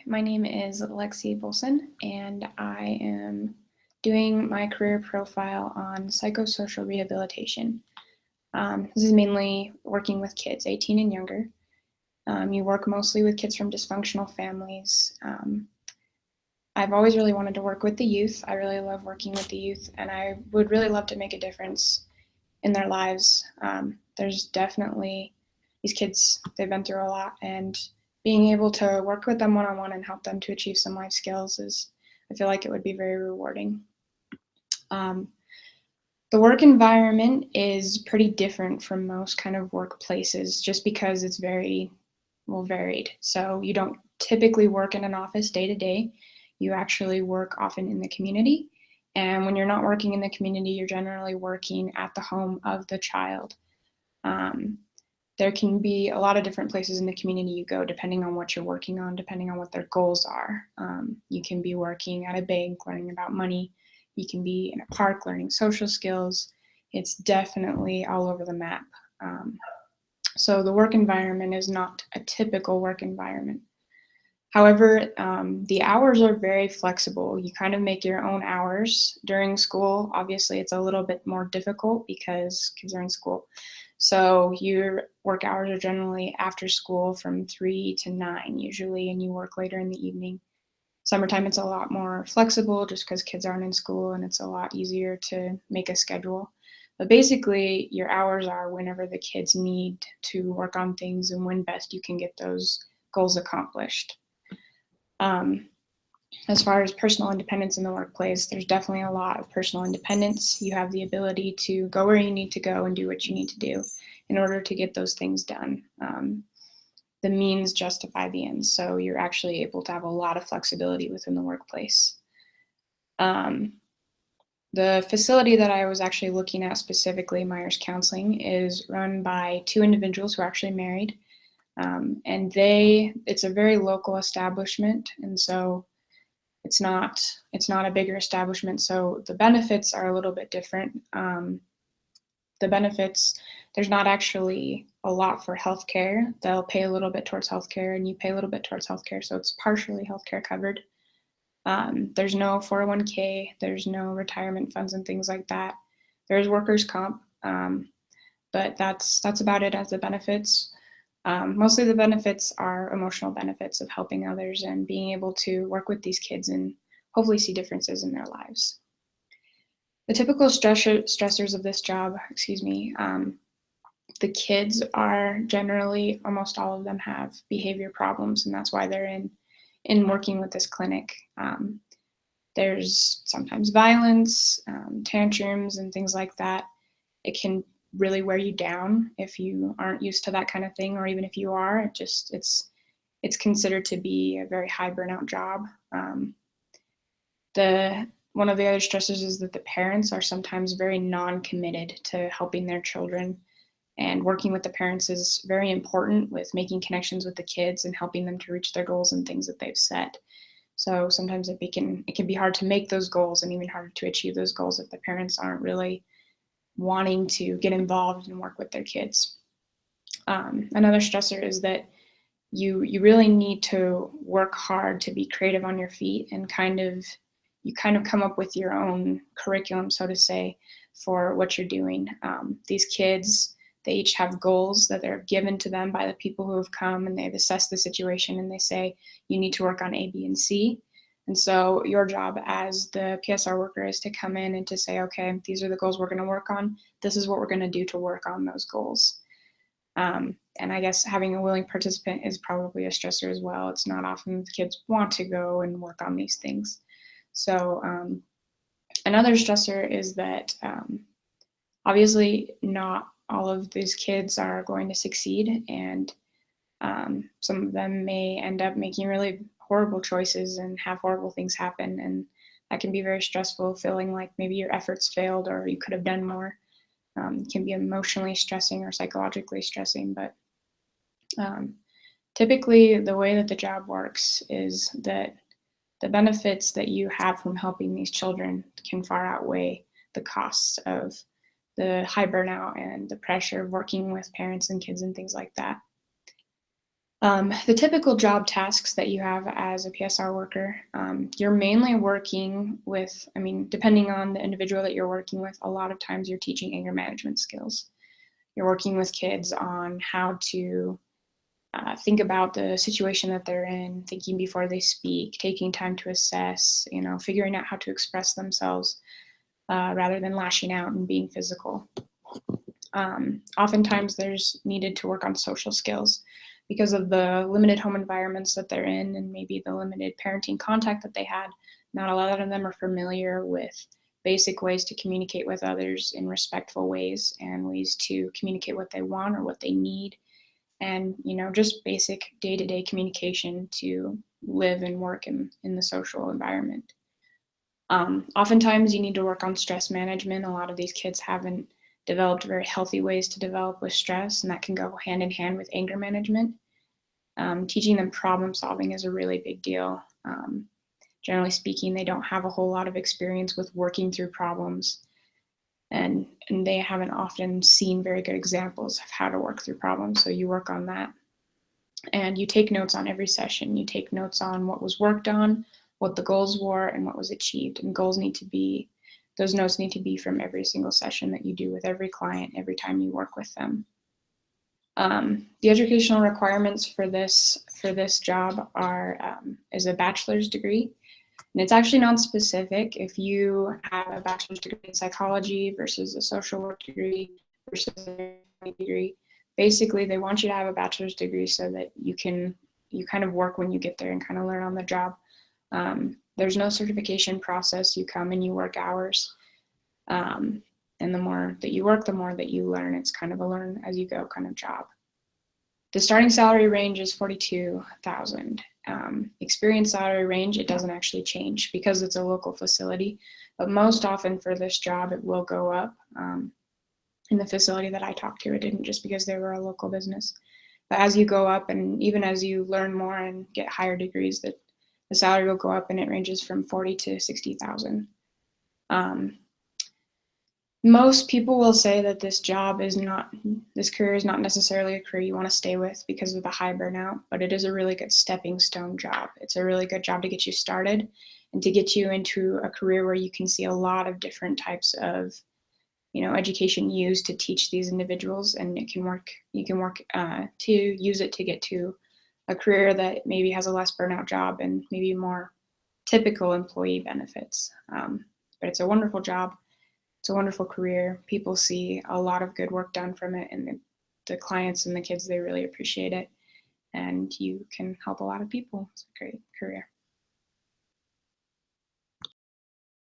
my name is Lexi Bolson, and I am doing my career profile on psychosocial rehabilitation. This is mainly working with kids 18 and younger. You work mostly with kids from dysfunctional families. I've always really wanted to work with the youth. I really love working with the youth, and I would really love to make a difference in their lives. There's definitely these kids, they've been through a lot, and being able to work with them one-on-one and help them to achieve some life skills I feel like it would be very rewarding. The work environment is pretty different from most kind of workplaces just because it's very varied. So you don't typically work in an office day to day. You actually work often in the community. And when you're not working in the community, you're generally working at the home of the child. There can be a lot of different places in the community you go depending on what you're working on, depending on what their goals are. You can be working at a bank, learning about money. You can be in a park, learning social skills. It's definitely all over the map. So the work environment is not a typical work environment. However, the hours are very flexible. You kind of make your own hours during school. Obviously, it's a little bit more difficult because kids are in school. So your work hours are generally after school from 3 to 9 usually, and you work later in the evening. Summertime, it's a lot more flexible just because kids aren't in school and it's a lot easier to make a schedule. But basically, your hours are whenever the kids need to work on things and when best you can get those goals accomplished. As far as personal independence in the workplace, there's definitely a lot of personal independence. You have the ability to go where you need to go and do what you need to do in order to get those things done. The means justify the ends, so you're actually able to have a lot of flexibility within the workplace. The facility that I was actually looking at specifically, Myers Counseling, is run by two individuals who are actually married. And it's a very local establishment, and so it's not a bigger establishment, so the benefits are a little bit different. The benefits, there's not actually a lot for healthcare. They'll pay a little bit towards healthcare, and you pay a little bit towards healthcare, so it's partially healthcare covered. There's no 401k, there's no retirement funds and things like that. There's workers' comp, but that's about it as the benefits. Mostly the benefits are emotional benefits of helping others and being able to work with these kids and hopefully see differences in their lives. The typical stressors of this job, the kids are generally, almost all of them have behavior problems, and that's why they're in working with this clinic. There's sometimes violence, tantrums, and things like that. It can really wear you down if you aren't used to that kind of thing, or even if you are. It's considered to be a very high burnout job. One of the other stressors is that the parents are sometimes very non-committed to helping their children, and working with the parents is very important with making connections with the kids and helping them to reach their goals and things that they've set. So sometimes it can be hard to make those goals and even harder to achieve those goals if the parents aren't really wanting to get involved and work with their kids. Another stressor is that you really need to work hard to be creative on your feet and you kind of come up with your own curriculum, so to say, for what you're doing. These kids, they each have goals that are given to them by the people who have come, and they've assessed the situation and they say, you need to work on A, B, and C. And so your job as the PSR worker is to come in and to say, okay, these are the goals we're going to work on. This is what we're going to do to work on those goals. And I guess having a willing participant is probably a stressor as well. It's not often the kids want to go and work on these things. So another stressor is that obviously not all of these kids are going to succeed, and some of them may end up making really horrible choices and have horrible things happen, and that can be very stressful, feeling like maybe your efforts failed or you could have done more. It can be emotionally stressing or psychologically stressing, but typically the way that the job works is that the benefits that you have from helping these children can far outweigh the costs of the high burnout and the pressure of working with parents and kids and things like that. The typical job tasks that you have as a PSR worker, you're mainly working with, I mean, depending on the individual that you're working with, a lot of times you're teaching anger management skills. You're working with kids on how to think about the situation that they're in, thinking before they speak, taking time to assess, figuring out how to express themselves rather than lashing out and being physical. Oftentimes there's needed to work on social skills because of the limited home environments that they're in and maybe the limited parenting contact that they had. Not a lot of them are familiar with basic ways to communicate with others in respectful ways and ways to communicate what they want or what they need, and just basic day-to-day communication to live and work in the social environment. Oftentimes you need to work on stress management. A lot of these kids haven't developed very healthy ways to develop with stress, and that can go hand in hand with anger management. Teaching them problem solving is a really big deal. Generally speaking, they don't have a whole lot of experience with working through problems, and they haven't often seen very good examples of how to work through problems. So you work on that. And you take notes on every session. You take notes on what was worked on, what the goals were, and what was achieved. And those notes need to be from every single session that you do with every client, every time you work with them. The educational requirements for this job is a bachelor's degree. And it's actually non-specific. If you have a bachelor's degree in psychology versus a social work degree versus a degree, basically they want you to have a bachelor's degree so that you kind of work when you get there and kind of learn on the job. There's no certification process. You come and you work hours. And the more that you work, the more that you learn. It's kind of a learn as you go kind of job. The starting salary range is $42,000. Experience salary range, it doesn't actually change because it's a local facility, but most often for this job, it will go up. In the facility that I talked to, it didn't, just because they were a local business. But as you go up and even as you learn more and get higher degrees, the salary will go up, and it ranges from $40,000 to $60,000. Most people will say that this career is not necessarily a career you want to stay with because of the high burnout, but it is a really good stepping stone job. It's a really good job to get you started and to get you into a career where you can see a lot of different types of education used to teach these individuals, and you can work to use it to get to a career that maybe has a less burnout job and maybe more typical employee benefits. But it's a wonderful job. It's a wonderful career. People see a lot of good work done from it, and the clients and the kids, they really appreciate it. And you can help a lot of people. It's a great career.